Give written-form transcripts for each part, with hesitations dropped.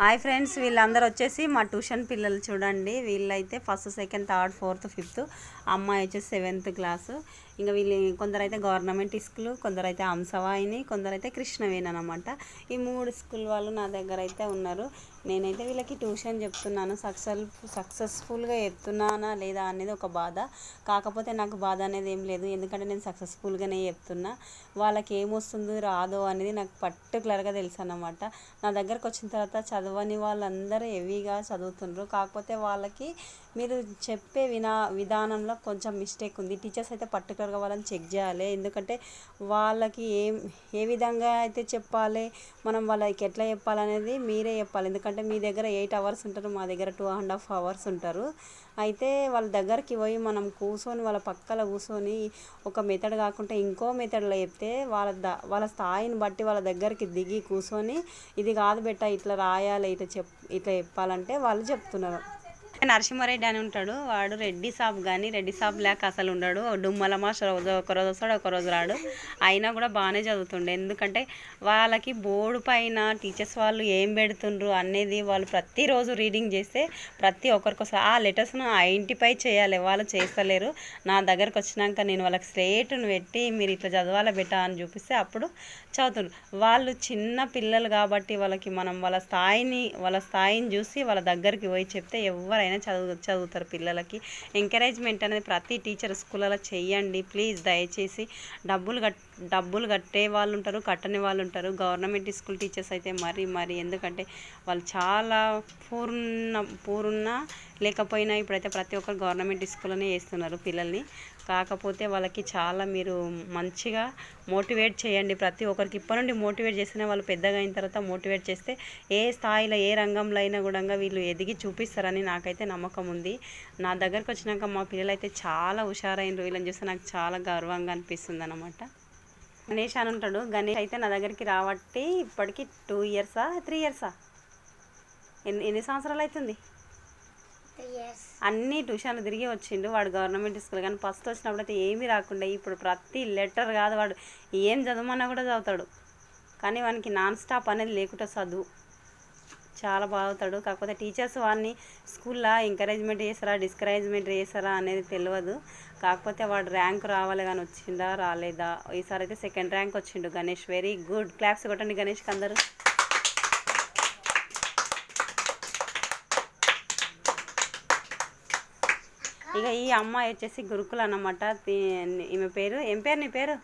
Hi friends, వీళ్ళందరూ వచ్చేసి మా ట్యూషన్ పిల్లలు చూడండి. వీళ్ళైతే first, second, third, fourth, fifth, అమ్మాయి వచ్చేసి 7th క్లాసు. ఇంకా వీళ్ళు కొందరైతే గవర్నమెంట్ స్కూల్, కొందరైతే హంసవాహిని, కొందరైతే కృష్ణవేణి అనమాట. ఈ 3 స్కూల్ వాళ్ళు నా దగ్గర అయితే ఉన్నారు. నేనైతే వీళ్ళకి ట్యూషన్ చెప్తున్నాను. సక్సెస్ఫుల్గా చెప్తున్నానా లేదా అనేది ఒక బాధ. కాకపోతే నాకు బాధ అనేది ఏం లేదు, ఎందుకంటే నేను సక్సెస్ఫుల్గానే చెప్తున్నా. వాళ్ళకి ఏమొస్తుందో రాదో అనేది నాకు పర్టికులర్గా తెలుసు అన్నమాట. నా దగ్గరకు వచ్చిన తర్వాత చదవని వాళ్ళందరూ హెవీగా చదువుతుండ్రు. కాకపోతే వాళ్ళకి మీరు చెప్పే విధానంలో కొంచెం మిస్టేక్ ఉంది. టీచర్స్ అయితే పర్టికులర్గా వాళ్ళని చెక్ చేయాలి. ఎందుకంటే వాళ్ళకి ఏ విధంగా అయితే చెప్పాలి, మనం వాళ్ళకి ఎట్లా చెప్పాలనేది మీరే చెప్పాలి. ఎందుకంటే మీ దగ్గర 8 hours ఉంటారు, మా దగ్గర 2.5 hours ఉంటారు. అయితే వాళ్ళ దగ్గరికి పోయి మనం కూర్చొని వాళ్ళ పక్కన కూర్చొని ఒక మెథడ్ కాకుండా ఇంకో మెథడ్లో చెప్తే వాళ్ళ స్థాయిని బట్టి వాళ్ళ దగ్గరికి దిగి కూర్చొని ఇది కాదు బెట్ట, ఇట్లా రాయాలి, ఇట్లా చెప్పాలంటే వాళ్ళు చెప్తున్నారు. నరసింహారెడ్డి అని ఉంటాడు, వాడు రెడ్డి సాబ్ కానీ రెడ్డి సాబ్ లేక అసలు ఉండడు. డుమ్మల మాస్టర్ ఒకరోజు వస్తాడు, ఒకరోజు రాడు. అయినా కూడా బాగానే చదువుతుండే. ఎందుకంటే వాళ్ళకి బోర్డు పైన టీచర్స్ వాళ్ళు ఏం పెడుతుండ్రు అనేది వాళ్ళు ప్రతిరోజు రీడింగ్ చేస్తే ప్రతి ఒక్కరికోసం ఆ లెటర్స్ను ఐడెంటిఫై చేయాలి. వాళ్ళు చేస్తలేరు. నా దగ్గరకు వచ్చినాక నేను వాళ్ళకి స్లేట్ను పెట్టి మీరు ఇట్లా చదవాలా బెటా అని చూపిస్తే అప్పుడు చదువుతుండ్రు. వాళ్ళు చిన్న పిల్లలు కాబట్టి వాళ్ళకి మనం వాళ్ళ స్థాయిని చూసి వాళ్ళ దగ్గరికి పోయి చెప్తే ఎవరైనా చదువుతారు. పిల్లలకి ఎంకరేజ్మెంట్ అనేది ప్రతి టీచర్ స్కూళ్ళలో చెయ్యండి ప్లీజ్. దయచేసి డబ్బులు కట్టే వాళ్ళు ఉంటారు, కట్టని వాళ్ళు ఉంటారు. గవర్నమెంట్ స్కూల్ టీచర్స్ అయితే మరి ఎందుకంటే వాళ్ళు చాలా పూరున్న లేకపోయినా ఇప్పుడైతే ప్రతి ఒక్కరు గవర్నమెంట్ స్కూల్లోనే వేస్తున్నారు పిల్లల్ని. కాకపోతే వాళ్ళకి చాలా మీరు మంచిగా మోటివేట్ చేయండి. ప్రతి ఒక్కరికి ఇప్పటి నుండి మోటివేట్ చేస్తేనే వాళ్ళు పెద్దగా అయిన తర్వాత మోటివేట్ చేస్తే ఏ స్థాయిలో ఏ రంగంలో అయినా కూడా వీళ్ళు ఎదిగి చూపిస్తారని నాకైతే నమ్మకం ఉంది. నా దగ్గరకు వచ్చినాక మా పిల్లలు అయితే చాలా హుషారైనరు. వీళ్ళని చూస్తే నాకు చాలా గర్వంగా అనిపిస్తుంది అన్నమాట. గణేష్ అని ఉంటాడు. గణేష్ అయితే నా దగ్గరికి రాబట్టి ఇప్పటికి 2 years 3 years ఎన్ని సంవత్సరాలు అవుతుంది. అన్ని ట్యూషన్లు తిరిగి వచ్చిండు. వాడు గవర్నమెంట్ స్కూల్ కానీ ఫస్ట్ వచ్చినప్పుడు అయితే ఏమీ రాకుండా ఇప్పుడు ప్రతి లెటర్ కాదు, వాడు ఏం చదవమన్నా కూడా చదువుతాడు. కానీ వానికి నాన్ స్టాప్ అనేది లేకుండా చదువు చాలా బాగుతాడు. కాకపోతే టీచర్స్ వాడిని స్కూల్లో ఎంకరేజ్మెంట్ చేస్తారా డిస్కరేజ్మెంట్ చేస్తారా అనేది తెలియదు. కాకపోతే వాడు ర్యాంక్ రావాలి కానీ వచ్చిందా రాలేదా. ఈసారి అయితే 2nd rank వచ్చిండు గణేష్. వెరీ గుడ్, క్లాప్స్ కొట్టండి గణేష్కి అందరూ. ఇక ఈ అమ్మాయి వచ్చేసి గురుకులు అన్నమాట. ఈమె పేరు ఏం పేరు, నీ పేరు?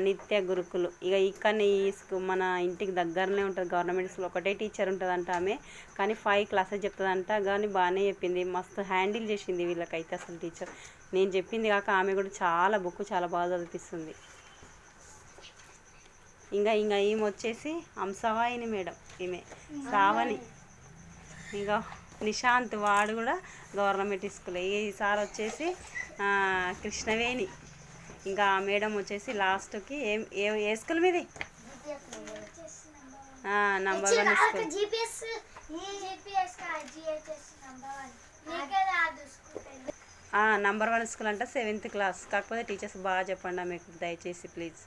నిత్య గురుకులు. ఇక ఇక్కడ మన ఇంటికి దగ్గరనే ఉంటుంది గవర్నమెంట్ స్కూల్. ఒకటే టీచర్ ఉంటుందంట ఆమె, కానీ 5 classes చెప్తుందంట. కానీ బాగానే చెప్పింది, మస్తు హ్యాండిల్ చేసింది వీళ్ళకైతే అసలు టీచర్. నేను చెప్పింది కాక ఆమె కూడా చాలా చాలా బాగా చదివిస్తుంది. ఇంకా ఈమె వచ్చేసి హంసవాహిని మేడం, ఈమె శ్రావణి. ఇంకా నిశాంత్, వాడు కూడా గవర్నమెంట్ స్కూల్. ఈసారి వచ్చేసి కృష్ణవేణి. ఇంకా మేడం వచ్చేసి లాస్ట్కి ఏ స్కూల్ మీది? Number 1 school. నంబర్ 1 స్కూల్ అంట, 7th class. కాకపోతే టీచర్స్ బాగా చెప్పండి మీకు దయచేసి ప్లీజ్.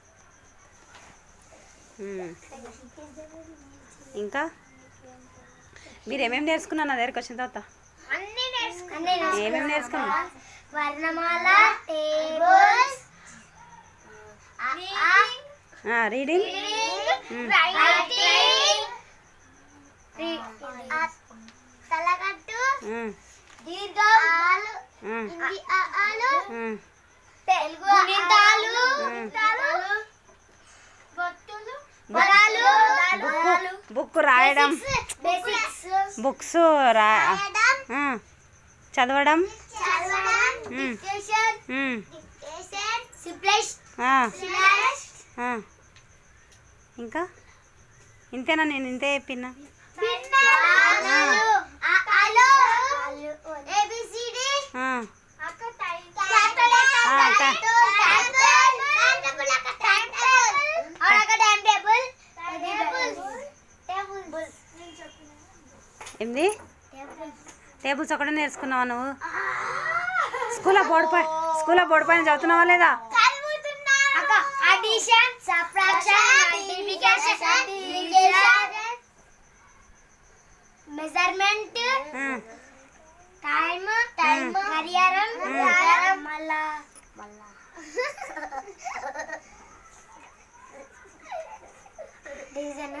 ఇంకా మీరు ఏమేమి నేర్చుకున్నారు నా దగ్గరికి వచ్చిన తర్వాత? ఏమేమి నేర్చుకున్నాను? రీడింగ్, బుక్ రాయడం, బుక్స్ చదవడం, ఇంకా ఇంతేనా? నేను ఇంతే చెప్పినా. ఏంది టేబుల్స్ ఒకటే నేర్చుకున్నావా నువ్వు? స్కూల్లో బోర్డు పైన చదువుతున్నావా లేదా? మెజర్మెంట్ టైం గడియారం మళ్ళా డివిజన్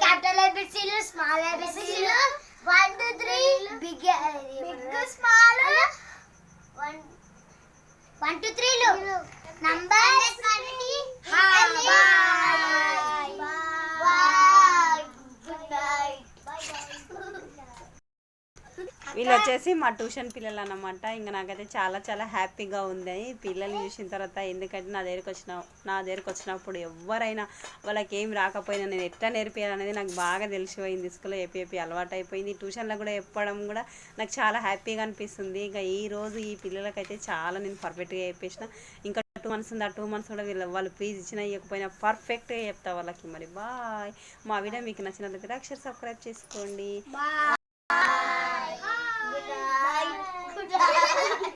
క్యాపిటల్ ఏబిసిలు స్మాల్ ఏబిసిలు 1 2 3 బిగ్ స్మాల్ 1 2 3 నంబర్స్ వీళ్ళు వచ్చేసి మా ట్యూషన్ పిల్లలు అన్నమాట. ఇంకా నాకైతే చాలా చాలా హ్యాపీగా ఉంది పిల్లల్ని చూసిన తర్వాత. ఎందుకంటే నా దగ్గరకు వచ్చినప్పుడు ఎవరైనా వాళ్ళకి ఏం రాకపోయినా నేను ఎట్లా నేర్పించాలనేది నాకు బాగా తెలిసిపోయింది. స్కూల్లో ఏపీ అలవాటు అయిపోయింది. ట్యూషన్లో కూడా చెప్పడం కూడా నాకు చాలా హ్యాపీగా అనిపిస్తుంది. ఇంకా ఈరోజు ఈ పిల్లలకైతే చాలా నేను పర్ఫెక్ట్గా చెప్పేసిన. ఇంకా 2 months ఉంది. ఆ 2 months కూడా వాళ్ళు ఫీజు ఇచ్చినా ఇవ్వకపోయినా పర్ఫెక్ట్గా చెప్తా వాళ్ళకి. మరి బాయ్. మా వీడియో మీకు నచ్చినట్లయితే సబ్స్క్రైబ్ చేసుకోండి.